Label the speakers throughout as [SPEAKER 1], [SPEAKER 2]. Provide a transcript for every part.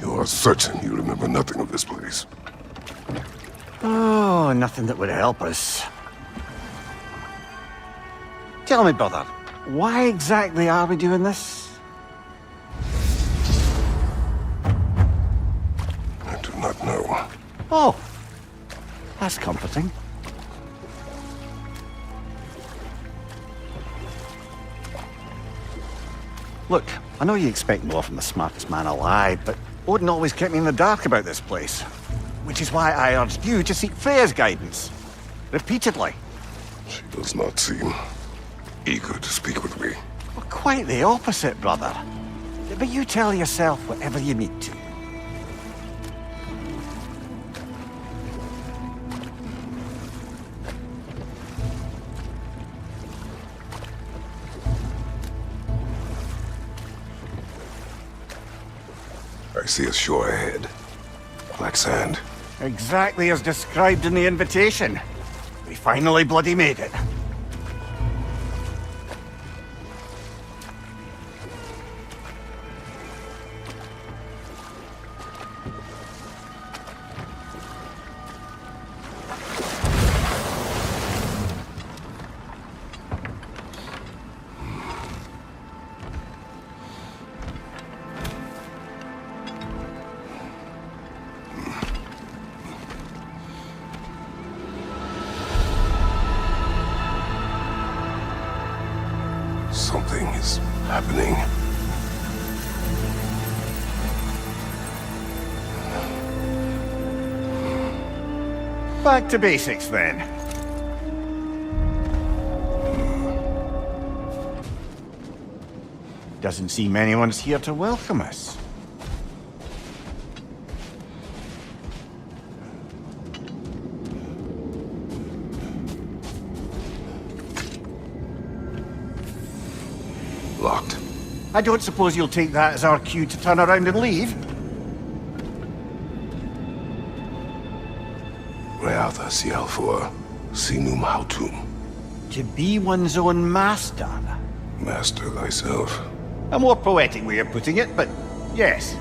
[SPEAKER 1] You are certain you remember nothing of this place?
[SPEAKER 2] Oh, nothing that would help us. Tell me, brother, why exactly are we doing this?
[SPEAKER 1] I do not know.
[SPEAKER 2] Oh, that's comforting. Look, I know you expect more from the smartest man alive, but Odin always kept me in the dark about this place. Which is why I urged you to seek Freya's guidance. Repeatedly.
[SPEAKER 1] She does not seem eager to speak with me.
[SPEAKER 2] Well, quite the opposite, brother. But you tell yourself whatever you need to.
[SPEAKER 1] I see a shore ahead. Black sand.
[SPEAKER 2] Exactly as described in the invitation. We finally bloody made it.
[SPEAKER 1] Something is happening.
[SPEAKER 2] Back to basics, then. Doesn't seem anyone's here to welcome us.
[SPEAKER 1] Locked.
[SPEAKER 2] I don't suppose you'll take that as our cue to turn around and leave?
[SPEAKER 1] Reatha Sialfur, Sinum Hautum.
[SPEAKER 2] To be one's own master.
[SPEAKER 1] Master thyself.
[SPEAKER 2] A more poetic way of putting it, but yes.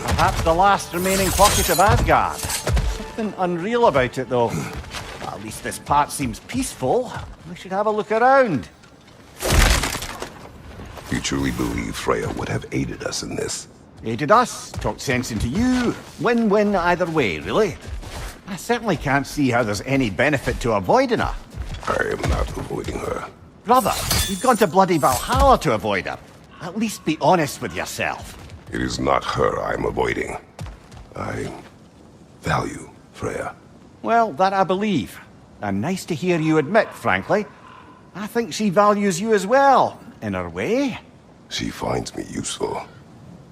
[SPEAKER 2] Perhaps the last remaining pocket of Asgard. Something unreal about it, though. Well, at least this part seems peaceful. We should have a look around.
[SPEAKER 1] You truly believe Freya would have aided us in this?
[SPEAKER 2] Aided us, talked sense into you. Win-win either way, really. I certainly can't see how there's any benefit to avoiding her.
[SPEAKER 1] I am not avoiding her.
[SPEAKER 2] Brother, you've gone to bloody Valhalla to avoid her. At least be honest with yourself.
[SPEAKER 1] It is not her I am avoiding. I value Freya.
[SPEAKER 2] Well, that I believe. And nice to hear you admit, frankly. I think she values you as well, in her way.
[SPEAKER 1] She finds me useful.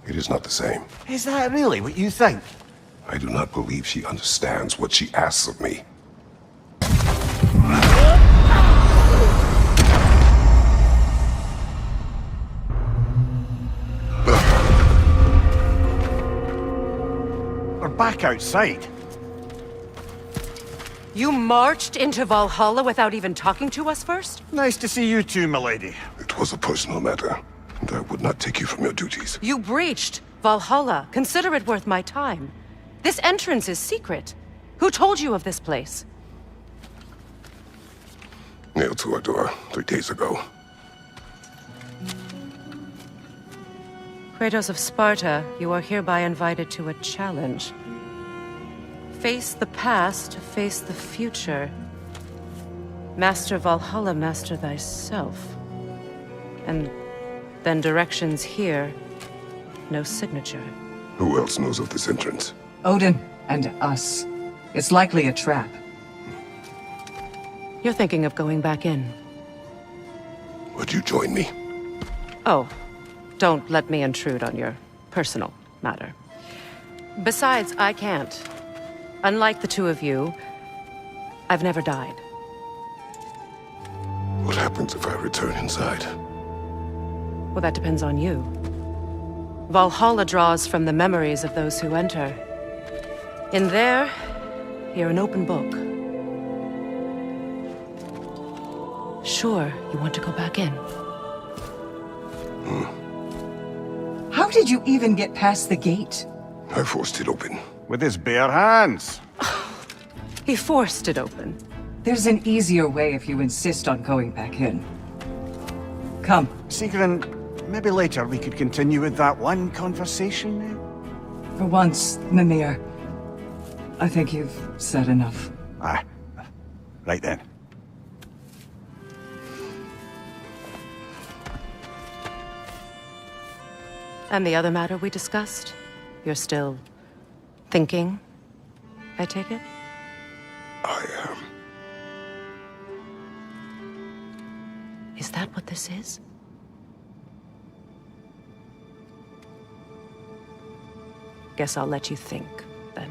[SPEAKER 1] It is not the same.
[SPEAKER 2] Is that really what you think?
[SPEAKER 1] I do not believe she understands what she asks of me.
[SPEAKER 2] We're back outside.
[SPEAKER 3] You marched into Valhalla without even talking to us first?
[SPEAKER 2] Nice to see you too, milady.
[SPEAKER 1] It was a personal matter, and I would not take you from your duties.
[SPEAKER 3] You breached Valhalla. Consider it worth my time. This entrance is secret. Who told you of this place?
[SPEAKER 1] Nailed to our door 3 days ago.
[SPEAKER 3] Kratos of Sparta, you are hereby invited to a challenge. Face the past, face the future. Master Valhalla, master thyself. And then directions here, no signature.
[SPEAKER 1] Who else knows of this entrance?
[SPEAKER 4] Odin and us. It's likely a trap.
[SPEAKER 3] You're thinking of going back in.
[SPEAKER 1] Would you join me?
[SPEAKER 3] Oh, don't let me intrude on your personal matter. Besides, I can't. Unlike the two of you, I've never died.
[SPEAKER 1] What happens if I return inside?
[SPEAKER 3] Well, that depends on you. Valhalla draws from the memories of those who enter. In there, you're an open book. Sure, you want to go back in.
[SPEAKER 4] How did you even get past the gate?
[SPEAKER 1] I forced it open.
[SPEAKER 2] With his bare hands.
[SPEAKER 3] He forced it open.
[SPEAKER 4] There's an easier way if you insist on going back in. Come.
[SPEAKER 2] Sigrun, maybe later we could continue with that one conversation.
[SPEAKER 4] For once, Mimir, I think you've said enough.
[SPEAKER 2] Aye. Right then.
[SPEAKER 3] And the other matter we discussed? You're still thinking, I take it?
[SPEAKER 1] I am.
[SPEAKER 3] Is that what this is? Guess I'll let you think, then.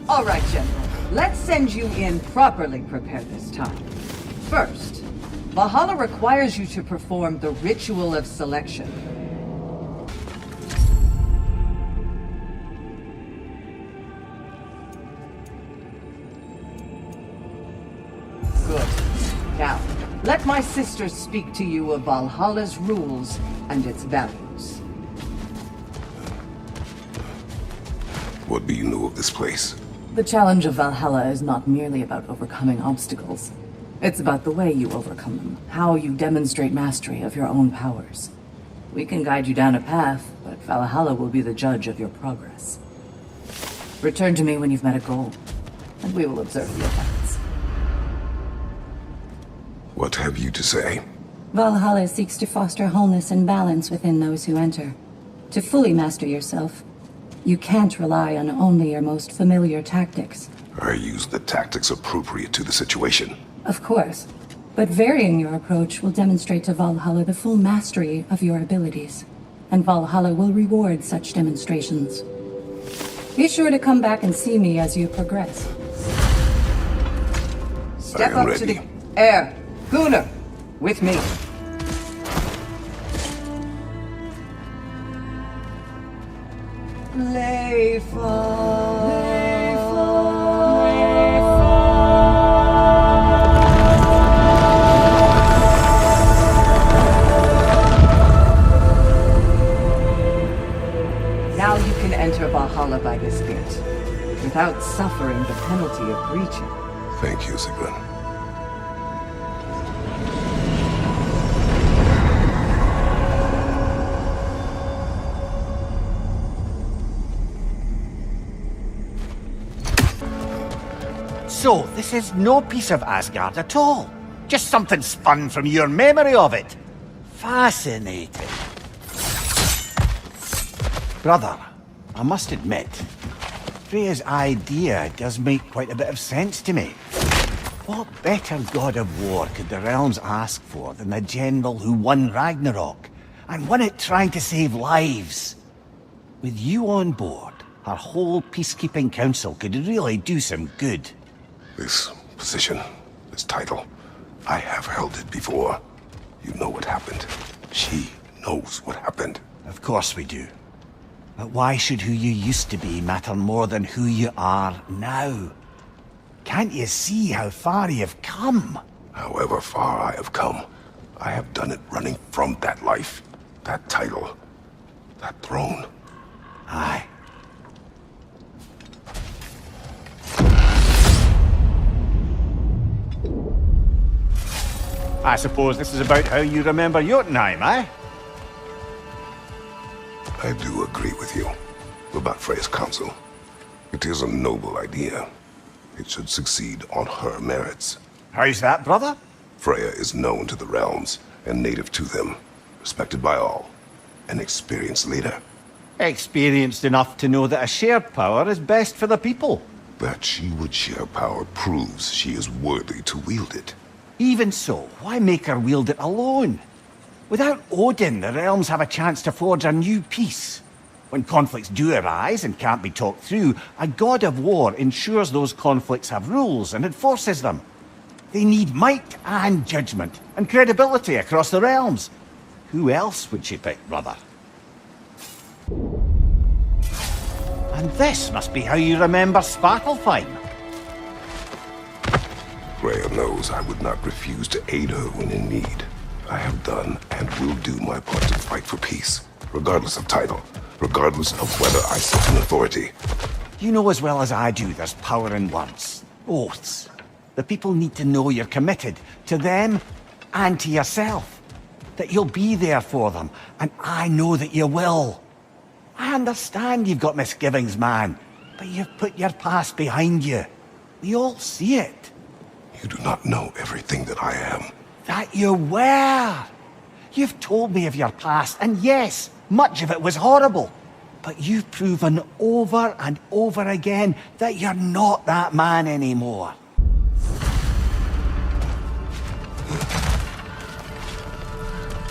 [SPEAKER 4] All right, General. Let's send you in properly prepared this time. First, Valhalla requires you to perform the Ritual of Selection. Good. Now, let my sisters speak to you of Valhalla's rules and its values.
[SPEAKER 1] What do you know of this place?
[SPEAKER 5] The challenge of Valhalla is not merely about overcoming obstacles. It's about the way you overcome them, how you demonstrate mastery of your own powers. We can guide you down a path, but Valhalla will be the judge of your progress. Return to me when you've met a goal, and we will observe the effects.
[SPEAKER 1] What have you to say?
[SPEAKER 6] Valhalla seeks to foster wholeness and balance within those who enter. To fully master yourself, you can't rely on only your most familiar tactics.
[SPEAKER 1] I use the tactics appropriate to the situation.
[SPEAKER 6] Of course, but varying your approach will demonstrate to Valhalla the full mastery of your abilities, and Valhalla will reward such demonstrations. Be sure to come back and see me as you progress.
[SPEAKER 4] Step
[SPEAKER 1] I am
[SPEAKER 4] up to
[SPEAKER 1] ready.
[SPEAKER 4] the air. Gunnar, with me. Now you can enter Valhalla by this gate, without suffering the penalty of breaching.
[SPEAKER 1] Thank you, Sigrun.
[SPEAKER 2] So, this is no piece of Asgard at all. Just something spun from your memory of it. Fascinating. Brother, I must admit, Freya's idea does make quite a bit of sense to me. What better god of war could the realms ask for than the general who won Ragnarok, and won it trying to save lives? With you on board, our whole peacekeeping council could really do some good.
[SPEAKER 1] This position, this title, I have held it before. You know what happened. She knows what happened.
[SPEAKER 2] Of course we do. But why should who you used to be matter more than who you are now? Can't you see how far you've come?
[SPEAKER 1] However far I have come, I have done it running from that life, that title, that throne.
[SPEAKER 2] Aye. I suppose this is about how you remember Jotunheim, eh?
[SPEAKER 1] I do agree with you about Freya's council. It is a noble idea. It should succeed on her merits.
[SPEAKER 2] How's that, brother?
[SPEAKER 1] Freya is known to the realms and native to them, respected by all, an experienced leader.
[SPEAKER 2] Experienced enough to know that a shared power is best for the people.
[SPEAKER 1] That she would share power proves she is worthy to wield it.
[SPEAKER 2] Even so, why make her wield it alone? Without Odin, the realms have a chance to forge a new peace. When conflicts do arise and can't be talked through, a god of war ensures those conflicts have rules and enforces them. They need might and judgment, and credibility across the realms. Who else would she pick, brother? And this must be how you remember Svartalfheim.
[SPEAKER 1] Rhea knows I would not refuse to aid her when in need. I have done and will do my part to fight for peace, regardless of title, regardless of whether I sit in authority.
[SPEAKER 2] You know as well as I do there's power in words, oaths. The people need to know you're committed, to them and to yourself. That you'll be there for them, and I know that you will. I understand you've got misgivings, man, but you've put your past behind you. We all see it.
[SPEAKER 1] You do not know everything that I am.
[SPEAKER 2] That you were. You've told me of your past, and yes, much of it was horrible. But you've proven over and over again that you're not that man anymore.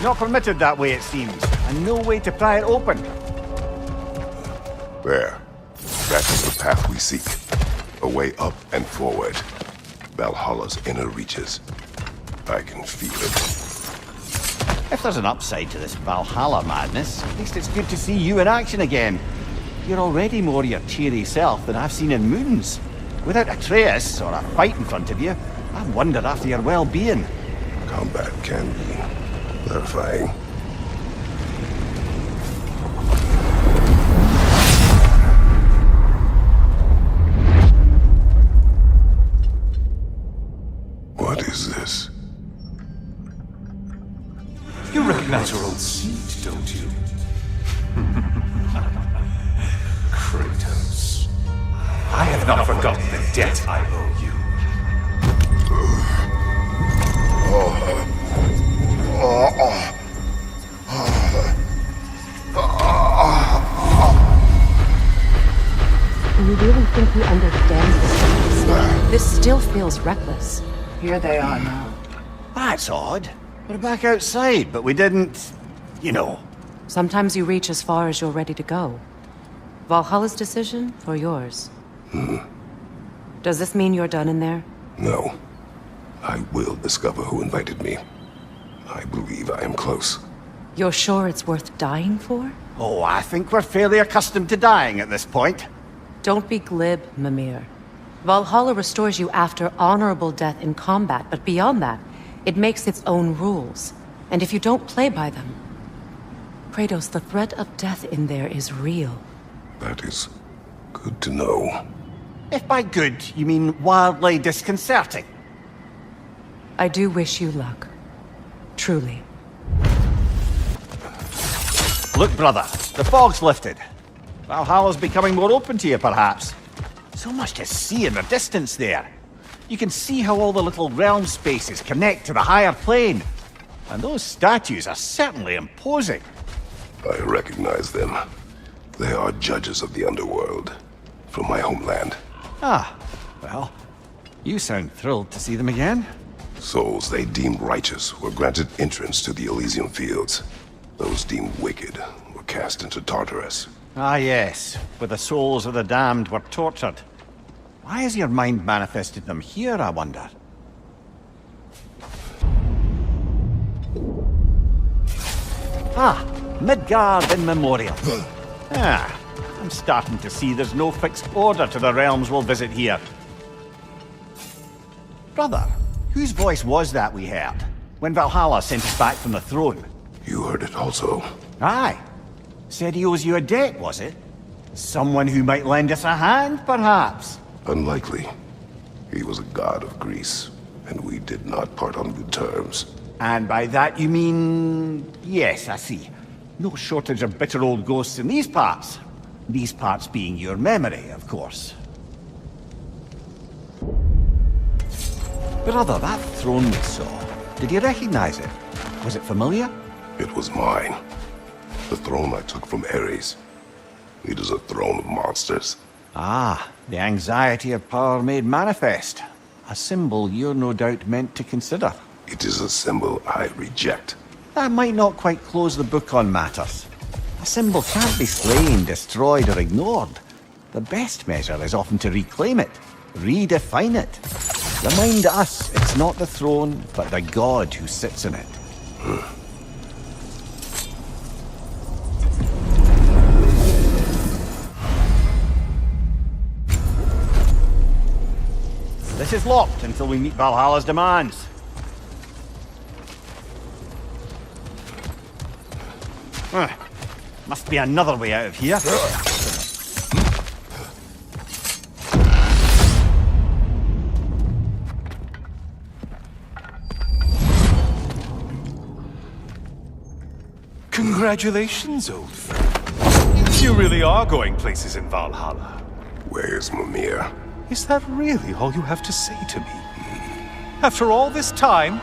[SPEAKER 2] Not permitted that way, it seems, and no way to pry it open.
[SPEAKER 1] There. That is the path we seek. A way up and forward. Valhalla's inner reaches. I can feel it.
[SPEAKER 2] If there's an upside to this Valhalla madness, at least it's good to see you in action again. You're already more your cheery self than I've seen in moons. Without Atreus or a fight in front of you, I wonder after your well-being.
[SPEAKER 1] Combat can be clarifying. What is this?
[SPEAKER 7] You recognize your old seat, don't you? Kratos. I have not forgotten the debt I owe you.
[SPEAKER 3] Do you really think he understands this? This still feels reckless.
[SPEAKER 4] Here they are now.
[SPEAKER 2] That's odd. We're back outside, but we didn't... you know.
[SPEAKER 3] Sometimes you reach as far as you're ready to go. Valhalla's decision, or yours? Does this mean you're done in there?
[SPEAKER 1] No. I will discover who invited me. I believe I am close.
[SPEAKER 3] You're sure it's worth dying for?
[SPEAKER 2] Oh, I think we're fairly accustomed to dying at this point.
[SPEAKER 3] Don't be glib, Mimir. Valhalla restores you after honorable death in combat, but beyond that, it makes its own rules. And if you don't play by them... Kratos, the threat of death in there is real.
[SPEAKER 1] That is good to know.
[SPEAKER 2] If by good, you mean wildly disconcerting.
[SPEAKER 3] I do wish you luck. Truly.
[SPEAKER 2] Look, brother, the fog's lifted. Valhalla's becoming more open to you, perhaps. So much to see in the distance there. You can see how all the little realm spaces connect to the higher plane. And those statues are certainly imposing.
[SPEAKER 1] I recognize them. They are judges of the underworld, from my homeland.
[SPEAKER 2] Ah, well, you sound thrilled to see them again.
[SPEAKER 1] Souls they deemed righteous were granted entrance to the Elysium fields. Those deemed wicked were cast into Tartarus.
[SPEAKER 2] Ah, yes, where the souls of the damned were tortured. Why has your mind manifested them here, I wonder? Ah, Midgard in memoriam. Ah, I'm starting to see there's no fixed order to the realms we'll visit here. Brother, whose voice was that we heard when Valhalla sent us back from the throne?
[SPEAKER 1] You heard it also.
[SPEAKER 2] Aye. Said he owes you a debt, was it? Someone who might lend us a hand, perhaps?
[SPEAKER 1] Unlikely. He was a god of Greece, and we did not part on good terms.
[SPEAKER 2] And by that you mean... yes, I see. No shortage of bitter old ghosts in these parts. These parts being your memory, of course. Brother, that throne we saw, did you recognize it? Was it familiar?
[SPEAKER 1] It was mine. The throne I took from Ares. It is a throne of monsters.
[SPEAKER 2] Ah, the anxiety of power made manifest. A symbol you're no doubt meant to consider.
[SPEAKER 1] It is a symbol I reject.
[SPEAKER 2] That might not quite close the book on matters. A symbol can't be slain, destroyed, or ignored. The best measure is often to reclaim it, redefine it. Remind us it's not the throne, but the god who sits in it. This is locked until we meet Valhalla's demands. Must be another way out of here.
[SPEAKER 7] Congratulations, old friend. You really are going places in Valhalla.
[SPEAKER 1] Where's Mimir?
[SPEAKER 7] Is that really all you have to say to me? After all this time?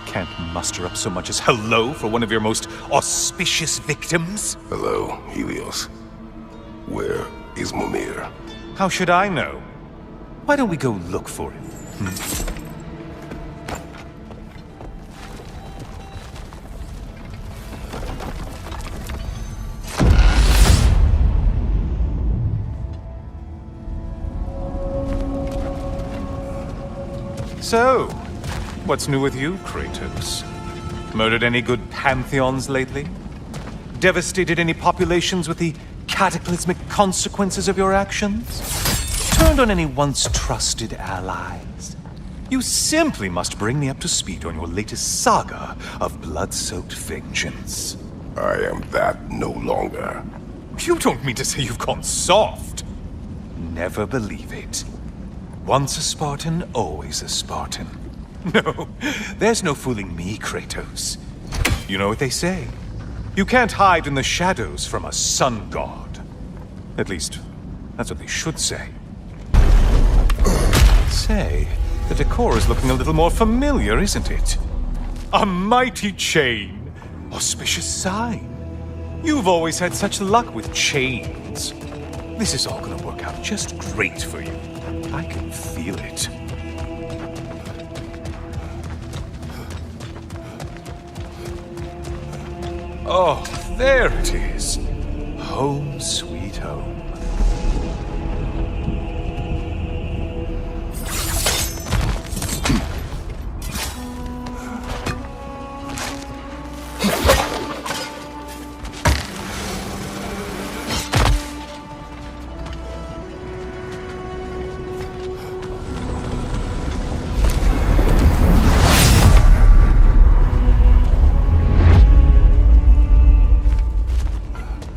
[SPEAKER 7] Can't muster up so much as hello for one of your most auspicious victims?
[SPEAKER 1] Hello, Helios. Where is Mimir?
[SPEAKER 7] How should I know? Why don't we go look for him? So, what's new with you, Kratos? Murdered any good pantheons lately? Devastated any populations with the cataclysmic consequences of your actions? Turned on any once trusted allies? You simply must bring me up to speed on your latest saga of blood-soaked vengeance.
[SPEAKER 1] I am that no longer.
[SPEAKER 7] You don't mean to say you've gone soft? Never believe it. Once a Spartan, always a Spartan. No, there's no fooling me, Kratos. You know what they say. You can't hide in the shadows from a sun god. At least, that's what they should say. Say, the decor is looking a little more familiar, isn't it? A mighty chain. Auspicious sign. You've always had such luck with chains. This is all gonna work out just great for you. I can feel it. Oh, there it is. Home sweet home.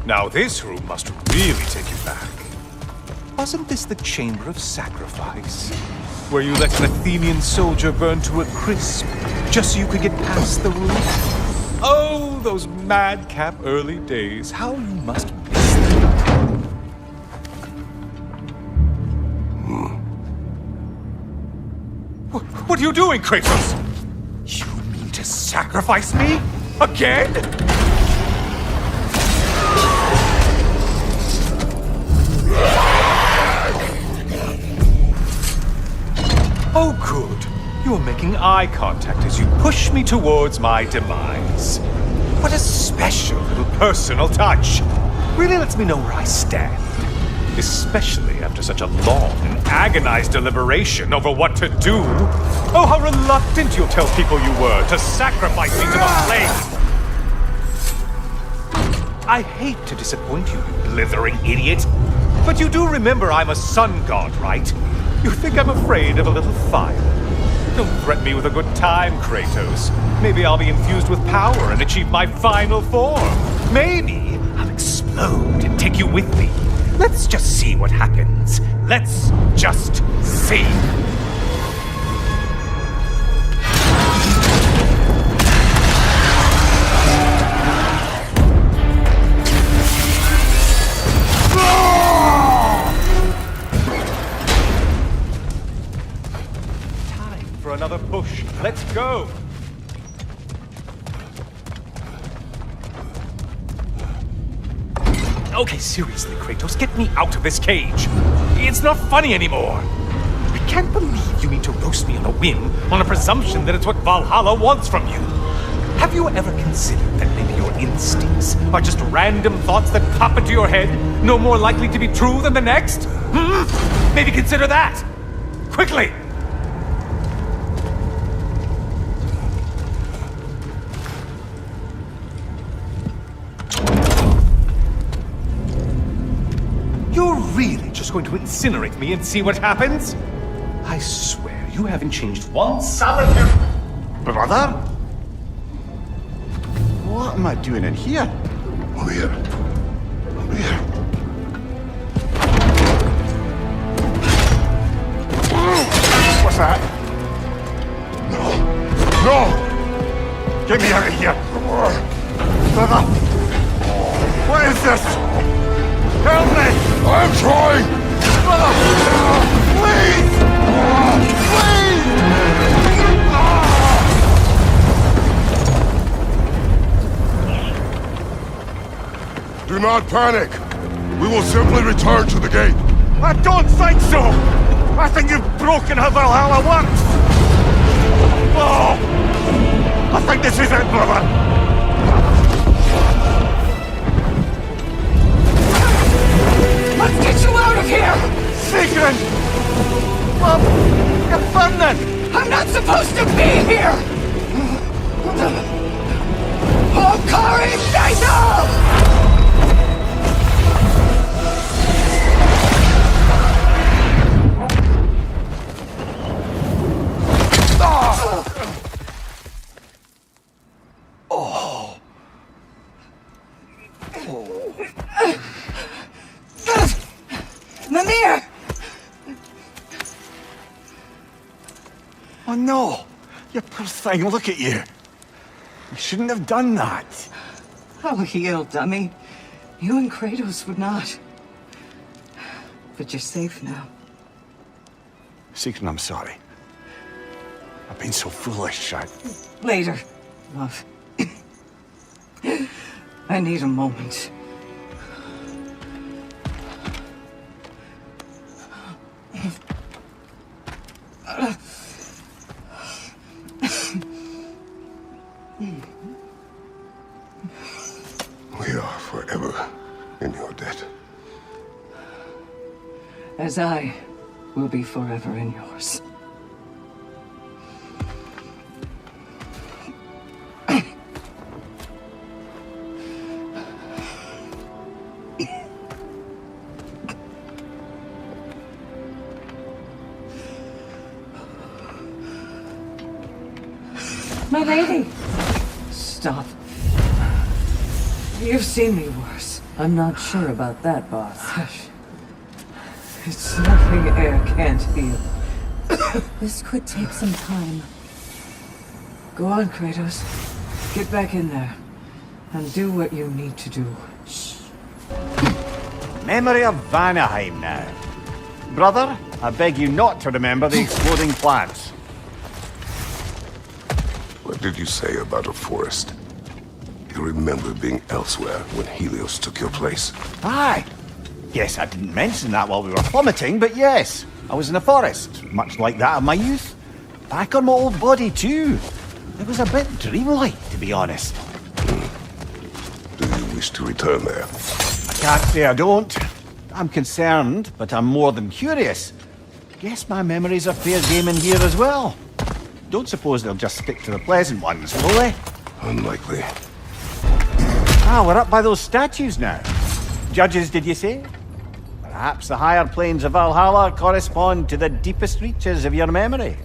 [SPEAKER 7] Now this room must really take you back. Wasn't this the Chamber of Sacrifice? Where you let an Athenian soldier burn to a crisp, just so you could get past the roof? Oh, those madcap early days. How you must miss them. What are you doing, Kratos? You mean to sacrifice me? Again? Oh, good. You're making eye contact as you push me towards my demise. What a special little personal touch. Really lets me know where I stand. Especially after such a long and agonized deliberation over what to do. Oh, how reluctant you'll tell people you were to sacrifice me to the flame. I hate to disappoint you, you blithering idiot. But you do remember I'm a sun god, right? You think I'm afraid of a little fire? Don't threaten me with a good time, Kratos. Maybe I'll be infused with power and achieve my final form. Maybe I'll explode and take you with me. Let's just see what happens. Let's just see. For another push. Let's go! Okay, seriously, Kratos, get me out of this cage. It's not funny anymore. I can't believe you mean to roast me on a whim, on a presumption that it's what Valhalla wants from you. Have you ever considered that maybe your instincts are just random thoughts that pop into your head, no more likely to be true than the next? Maybe consider that! Quickly! You're really just going to incinerate me and see what happens? I swear, you haven't changed one solitary...
[SPEAKER 2] Brother? What am I doing in here?
[SPEAKER 1] Over here. Over here.
[SPEAKER 2] What's that?
[SPEAKER 1] No!
[SPEAKER 2] Get me out of here! Brother! What is this? Help me!
[SPEAKER 1] I'm trying!
[SPEAKER 2] Brother! Please! Please!
[SPEAKER 1] Do not panic! We will simply return to the gate.
[SPEAKER 2] I don't think so! I think you've broken how Valhalla works! Oh! I think this is it, brother!
[SPEAKER 4] Let's get you out of here!
[SPEAKER 2] Sigrun! Mom! You're burning!
[SPEAKER 4] I'm not supposed to be here! Hokari Ignite! Mimir!
[SPEAKER 2] Oh no! You poor thing, look at you! You shouldn't have done that!
[SPEAKER 4] I'll heal, dummy. You and Kratos would not. But you're safe now.
[SPEAKER 2] Sigrun, I'm sorry. I've been so foolish,
[SPEAKER 4] Later, love. I need a moment.
[SPEAKER 1] We are forever in your debt.
[SPEAKER 4] As I will be forever in yours. My lady! Stop. You've seen me worse.
[SPEAKER 5] I'm not sure about that, boss.
[SPEAKER 4] Hush. It's nothing air can't heal.
[SPEAKER 6] This could take some time.
[SPEAKER 4] Go on, Kratos. Get back in there. And do what you need to do.
[SPEAKER 2] Memory of Vanaheim now. Brother, I beg you not to remember the exploding plants.
[SPEAKER 1] What did you say about a forest? You remember being elsewhere when Helios took your place?
[SPEAKER 2] Aye. Yes, I didn't mention that while we were plummeting, but yes. I was in a forest, much like that of my youth. Back on my old body, too. It was a bit dreamlike, to be honest.
[SPEAKER 1] Do you wish to return there?
[SPEAKER 2] I can't say I don't. I'm concerned, but I'm more than curious. Guess my memories are fair game in here as well. Don't suppose they'll just stick to the pleasant ones, will they?
[SPEAKER 1] Unlikely.
[SPEAKER 2] Ah, we're up by those statues now. Judges, did you say? Perhaps the higher planes of Valhalla correspond to the deepest reaches of your memory.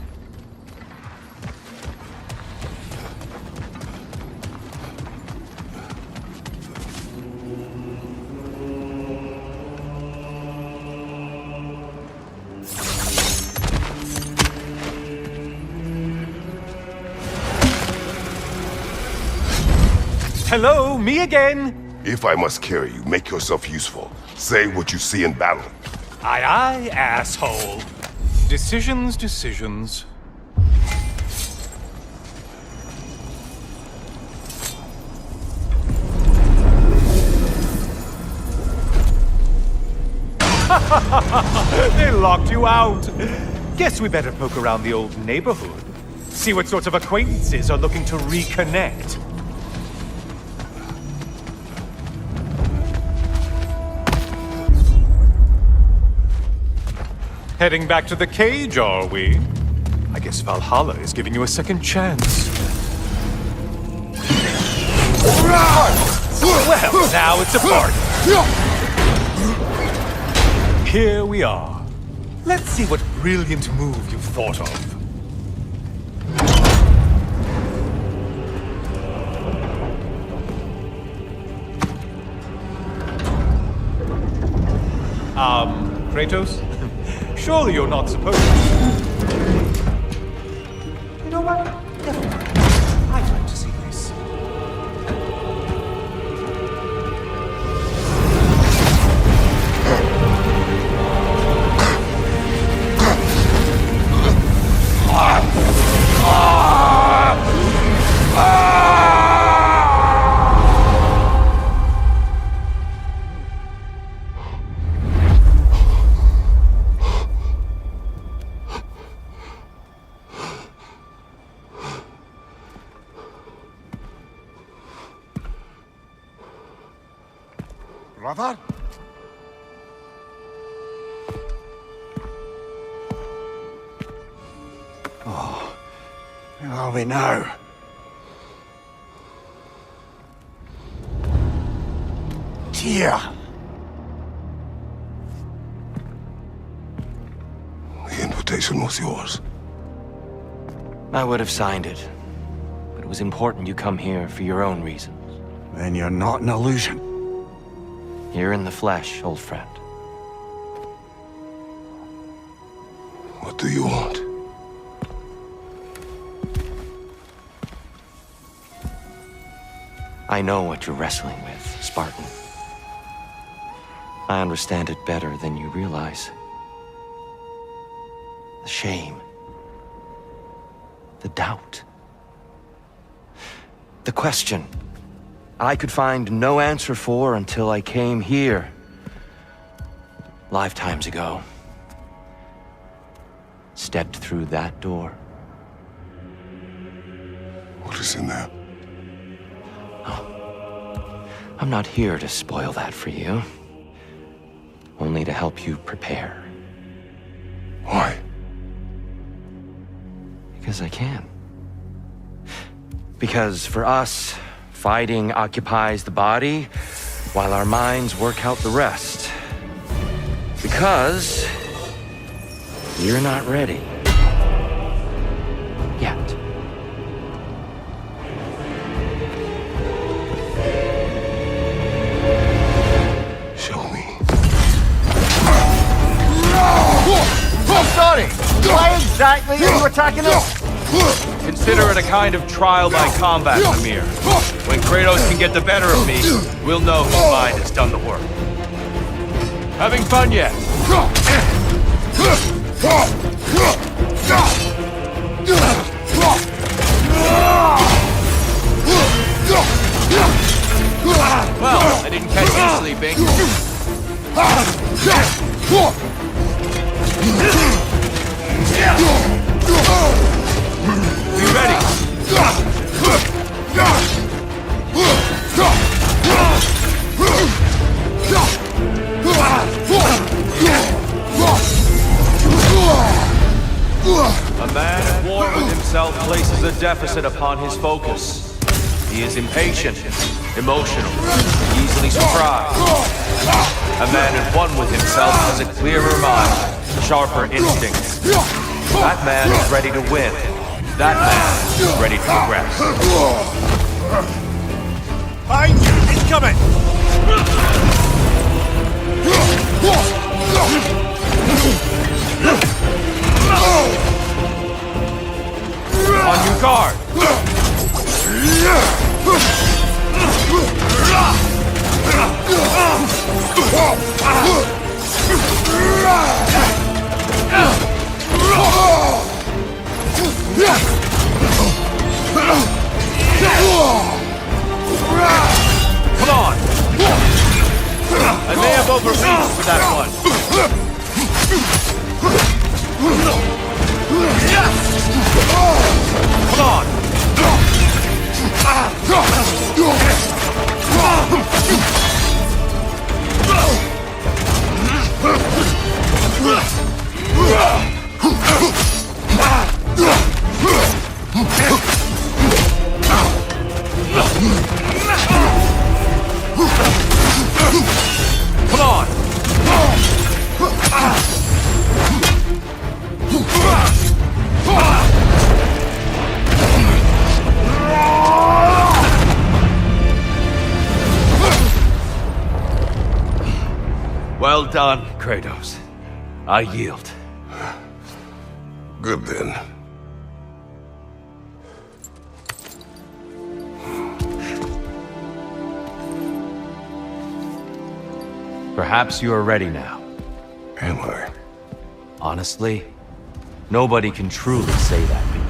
[SPEAKER 7] Hello, me again!
[SPEAKER 1] If I must carry you, make yourself useful. Say what you see in battle.
[SPEAKER 7] Aye, aye, asshole. Decisions, decisions. They locked you out. Guess we better poke around the old neighborhood. See what sorts of acquaintances are looking to reconnect. Heading back to the cage, are we? I guess Valhalla is giving you a second chance. Well, now it's a party. Here we are. Let's see what brilliant move you've thought of. Kratos? Surely you're not supposed to. You know what? Never mind. I'd like to see this.
[SPEAKER 2] Brother? Oh, where are we now? Tyr!
[SPEAKER 1] The invitation was yours.
[SPEAKER 8] I would have signed it, but it was important you come here for your own reasons.
[SPEAKER 2] Then you're not an illusion.
[SPEAKER 8] Here in the flesh, old friend.
[SPEAKER 1] What do you want?
[SPEAKER 8] I know what you're wrestling with, Spartan. I understand it better than you realize. The shame. The doubt. The question I could find no answer for until I came here. Lifetimes ago. Stepped through that door.
[SPEAKER 1] What is in there?
[SPEAKER 8] I'm not here to spoil that for you. Only to help you prepare.
[SPEAKER 1] Why?
[SPEAKER 8] Because I can. Because for us, fighting occupies the body, while our minds work out the rest. Because you're not ready. Yet.
[SPEAKER 1] Show me.
[SPEAKER 9] Sorry! Why exactly are you attacking us?
[SPEAKER 10] Consider it a kind of trial by combat, Mimir. When Kratos can get the better of me, we'll know his mind has done the work. Having fun yet? Well, I didn't catch you sleeping. Be ready. A man at war with himself places a deficit upon his focus. He is impatient, emotional, easily surprised. A man at one with himself has a clearer mind, sharper instincts. That man is ready to win. That man is ready to progress.
[SPEAKER 9] Behind you! Incoming!
[SPEAKER 10] On your guard! Come on! I may have overreached with that one. Come on! Come on! Well done, Kratos. I yield.
[SPEAKER 1] Good then.
[SPEAKER 10] Perhaps you are ready now.
[SPEAKER 1] Am I?
[SPEAKER 10] Honestly, nobody can truly say that